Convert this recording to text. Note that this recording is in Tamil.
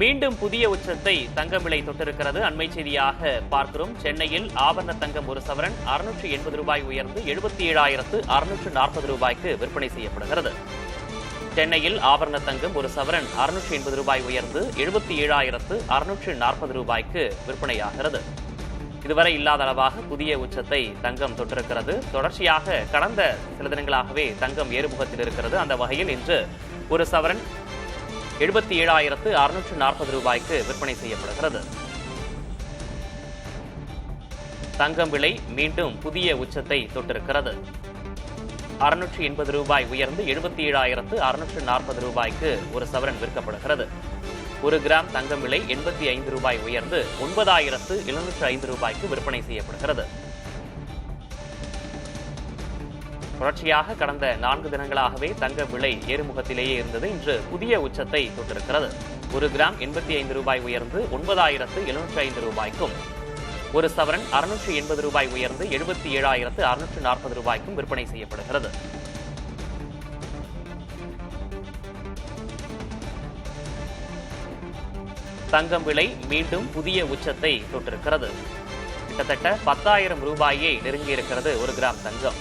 மீண்டும் புதிய உச்சத்தை தங்கம் விலை தொட்டிருக்கிறது. அண்மை செய்தியாக பார்க்கிறோம். சென்னையில் ஆபரண தங்கம் ஒரு சவரன் 680 ரூபாய் உயர்ந்து 77,640 ரூபாய்க்கு விற்பனை செய்யப்படுகிறது. சென்னையில் ஆபரண தங்கம் ஒரு சவரன் 680 ரூபாய் உயர்ந்து 77,640 ரூபாய்க்கு விற்பனையாகிறது. இதுவரை இல்லாத அளவாக புதிய உச்சத்தை தங்கம் தொட்டிருக்கிறது. தொடர்ச்சியாக கடந்த சில தினங்களாகவே தங்கம் ஏறுமுகத்தில் இருக்கிறது. அந்த வகையில் இன்று ஒரு சவரன் 77,640 ரூபாய்க்கு விற்பனை செய்யப்படுகிறது. தங்கம் விலை மீண்டும் புதிய உச்சத்தை தொட்டிருக்கிறது. 680 ரூபாய் உயர்ந்து 77,640 ரூபாய்க்கு ஒரு சவரன் விற்கப்படுகிறது. ஒரு கிராம் தங்கம் விலை 85 ரூபாய் உயர்ந்து 9,705 ரூபாய்க்கு விற்பனை செய்யப்படுகிறது. தொடர்ச்சியாக கடந்த 4 தினங்களாகவே தங்க விலை ஏறுமுகத்திலேயே இருந்தது. இன்று புதிய உச்சத்தை தொட்டிருக்கிறது. ஒரு கிராம் 85 ரூபாய் உயர்ந்து 9,705 ரூபாய்க்கும், ஒரு சவரன் 680 ரூபாய் உயர்ந்து 77,640 ரூபாய்க்கும் விற்பனை செய்யப்படுகிறது. தங்கம் விலை மீண்டும் புதிய உச்சத்தை தொட்டிருக்கிறது. கிட்டத்தட்ட 10,000 ரூபாயை நெருங்கியிருக்கிறது ஒரு கிராம் தங்கம்.